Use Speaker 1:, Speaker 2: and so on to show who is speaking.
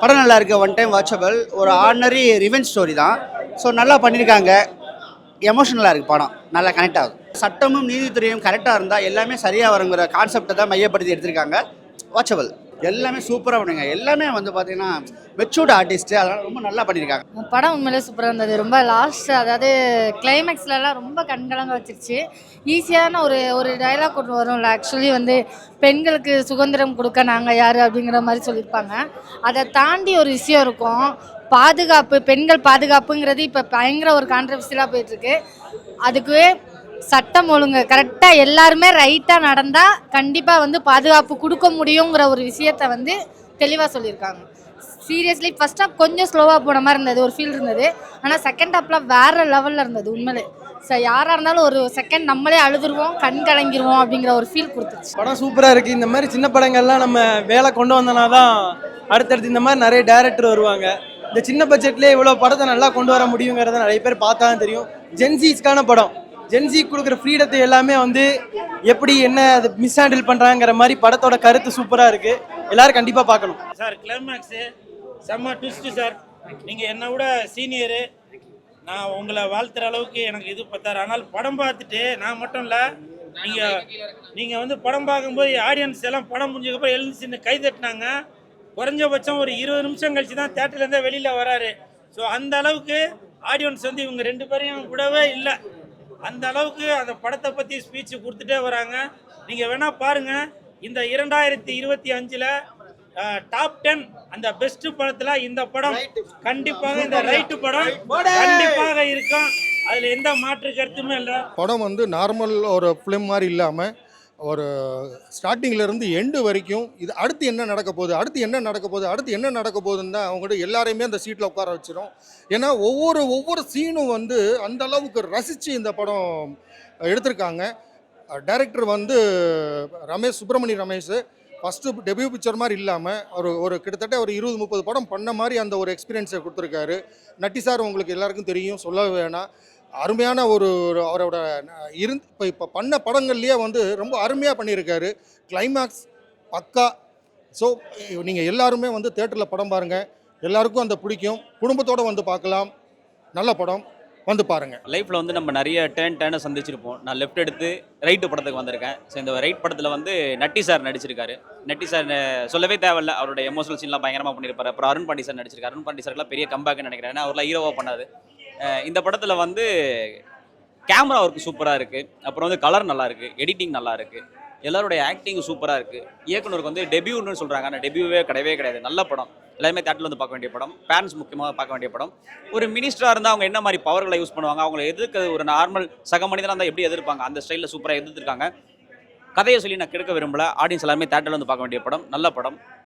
Speaker 1: படம் நல்லா இருக்கு. One time watchable. ஒரு ஆர்டினரி ரிவெஞ்ச் ஸ்டோரி தான். ஸோ நல்லா பண்ணியிருக்காங்க. எமோஷனலாக இருக்குது படம். நல்லா கனெக்ட் ஆகுது. சட்டமும் நீதித்துறையும் கரெக்டாக இருந்தால் எல்லாமே சரியாக வருங்கிற கான்செப்டை தான் மையப்படுத்தி எடுத்திருக்காங்க. வாட்சபிள். எல்லாமே சூப்பராக பண்ணுங்க. எல்லாமே வந்து பார்த்தீங்கன்னா மெச்சூர்டு ஆர்டிஸ்ட்டு, அதனால் ரொம்ப நல்லா பண்ணியிருக்காங்க.
Speaker 2: படம் உண்மையிலே சூப்பராக இருந்தது. ரொம்ப லாஸ்ட் அதாவது கிளைமேக்ஸ்லலாம் ரொம்ப கண்கலங்க வச்சிருச்சு. ஈஸியான ஒரு ஒரு டைலாக் ஒன்று வரும்ல, ஆக்சுவலி வந்து பெண்களுக்கு சுதந்திரம் கொடுக்க நாங்கள் யார் அப்படிங்கிற மாதிரி சொல்லியிருப்பாங்க. அதை தாண்டி ஒரு விஷயம் இருக்கும். பாதுகாப்பு, பெண்கள் பாதுகாப்புங்கிறது இப்போ பயங்கர ஒரு கான்ட்ரவர்சியலாக போயிட்டுருக்கு. அதுக்கு சட்டம் ஒழுங்கு கரெக்டாக எல்லாருமே ரைட்டாக நடந்தால் கண்டிப்பாக வந்து பாதுகாப்பு கொடுக்க முடியுங்கிற ஒரு விஷயத்தை வந்து தெளிவாக சொல்லியிருக்காங்க. சீரியஸ்லி ஃபர்ஸ்ட் ஹாஃப் கொஞ்சம் ஸ்லோவாக போன மாதிரி இருந்தது, ஒரு ஃபீல் இருந்தது. ஆனால் செகண்ட் ஹாஃப்லாம் வேறு லெவலில் இருந்தது உண்மையிலே. யாராக இருந்தாலும் ஒரு செகண்ட் நம்மளே அழுதுருவோம், கண் கலங்கிடுவோம் அப்படிங்கிற ஒரு ஃபீல் கொடுத்துச்சு.
Speaker 3: படம் சூப்பராக இருக்குது. இந்த மாதிரி சின்ன படங்கள்லாம் நம்ம வேலை கொண்டு வந்தோன்னா தான் அடுத்தடுத்து இந்த மாதிரி நிறைய டேரக்டர் வருவாங்க. இந்த சின்ன பட்ஜெட்லேயே இவ்வளோ படத்தை நல்லா கொண்டு வர முடியுங்கிறத நிறைய பேர் பார்த்தா தான் தெரியும். ஜென்சிஸ்க்கான படம். ஜென்சி கொடுக்குற ஃப்ரீடத்தை எல்லாமே வந்து எப்படி என்ன அது மிஸ் ஹேண்டில் பண்ணுறாங்கிற மாதிரி படத்தோட கருத்து சூப்பராக இருக்குது. எல்லோரும் கண்டிப்பாக பார்க்கணும்.
Speaker 4: சார் கிளைமேக்ஸு செம்ம ட்விஸ்ட்டு சார். நீங்கள் என்னை விட சீனியரு, நான் உங்களை வாழ்த்துற அளவுக்கு எனக்கு இது பார்த்தார். ஆனால் படம் பார்த்துட்டு நான் மட்டும் இல்லை, நீங்கள் வந்து படம் பார்க்கும்போது ஆடியன்ஸ் எல்லாம் படம் முடிஞ்சதுக்கப்புறம் எழுந்துச்சுன்னு கை தட்டினாங்க. குறைஞ்சபட்சம் ஒரு 20 நிமிஷம் கழிச்சு தான் தேட்டர்லேருந்தே வெளியில் வராரு. ஸோ அந்த அளவுக்கு ஆடியன்ஸ் வந்து இவங்க 2 பேரையும் கூடவே இல்லை. அந்த அளவுக்கு அந்த படத்தை பற்றி ஸ்பீச்சு கொடுத்துட்டே வராங்க. நீங்கள் வேணால் பாருங்கள். இந்த 2025 டாப் 10 அந்த பெஸ்ட் படத்துல இந்த படம் கண்டிப்பாக, இந்த ரைட்டு படம் கண்டிப்பாக இருக்கும். அதுல எந்த மாற்று கருத்துமே இல்லை.
Speaker 5: படம் வந்து நார்மல் ஒரு ஃபிலிம் மாதிரி இல்லாமல் ஒரு ஸ்டார்டிங்லேருந்து எண்டு வரைக்கும் இது அடுத்து என்ன நடக்க போகுது, அடுத்து என்ன நடக்க போகுது, அடுத்து என்ன நடக்க போகுதுன்னு தான் அவங்ககிட்ட எல்லாரையுமே அந்த சீட்டில் உட்கார வச்சிடும். ஏன்னா ஒவ்வொரு சீனும் வந்து அந்த அளவுக்கு ரசித்து இந்த படம் எடுத்திருக்காங்க. டைரக்டர் வந்து Subramani Ramesh first debut picture மாதிரி இல்லாமல் ஒரு கிட்டத்தட்ட ஒரு 20-30 படம் பண்ண மாதிரி அந்த ஒரு எக்ஸ்பீரியன்ஸை கொடுத்துருக்காரு. நட்டி சார் உங்களுக்கு எல்லாருக்கும் தெரியும், சொல்ல வேணாம். அருமையான அவரோட இப்போ பண்ண படங்கள்லேயே வந்து ரொம்ப அருமையாக பண்ணியிருக்காரு. கிளைமேக்ஸ் பக்கா. ஸோ நீங்கள் எல்லாருமே வந்து தேட்டரில் படம் பாருங்கள். எல்லாருக்கும் அந்த பிடிக்கும். குடும்பத்தோடு வந்து பார்க்கலாம். நல்ல படம், வந்து பாருங்கள்.
Speaker 6: லைஃப்பில் வந்து நம்ம நிறைய டேர்னை சந்திச்சிருப்போம். நான் லெஃப்ட் எடுத்து ரைட்டு படத்துக்கு வந்திருக்கேன். ஸோ இந்த ரைட் படத்தில் வந்து நட்டி சார் நடிச்சிருக்காரு. நட்டி சார் சொல்லவே தேவையில்ல, அவரோட எமோஷனல் சீன்லாம் பயங்கரமாக பண்ணியிருப்பாரு. அப்புறம் அருண் பாண்டி சார் நடிச்சிருக்காரு. அருண் பாண்டி சார்லாம் பெரிய கம்பேக்னு நினைக்கிறேன். ஏன்னா அவர்லாம் ஹீரோவாக பண்ணாது. இந்த படத்தில் வந்து கேமரா ஒர்க்கு சூப்பராக இருக்குது. அப்புறம் வந்து கலர் நல்லா இருக்குது, எடிட்டிங் நல்லா இருக்குது, எல்லாருடைய ஆக்டிங் சூப்பராக இருக்குது. இயக்குனருக்கு வந்து டெபியூன்னு சொல்கிறாங்க, ஆனால் டெபியூவே கிடையாது. நல்ல படம். எல்லாருமே தேட்டரில் வந்து பார்க்க வேண்டிய படம். பேரண்ட்ஸ் முக்கியமாக பார்க்க வேண்டிய படம். ஒரு மினிஸ்டராக இருந்தால் அவங்க என்ன மாதிரி பவர்களை யூஸ் பண்ணுவாங்க, அவங்களை எதிர்க்க ஒரு நார்மல் சக மனிதனாக இருந்தால் எப்படி எதிர்ப்பாங்க, அந்த ஸ்டைலில் சூப்பராக எதிர்த்துருக்காங்க. கதையை சொல்லி நான் கெடுக்க விரும்பல. ஆடியன்ஸ் எல்லாருமே தேட்டரில் வந்து பார்க்க வேண்டிய படம். நல்ல படம்.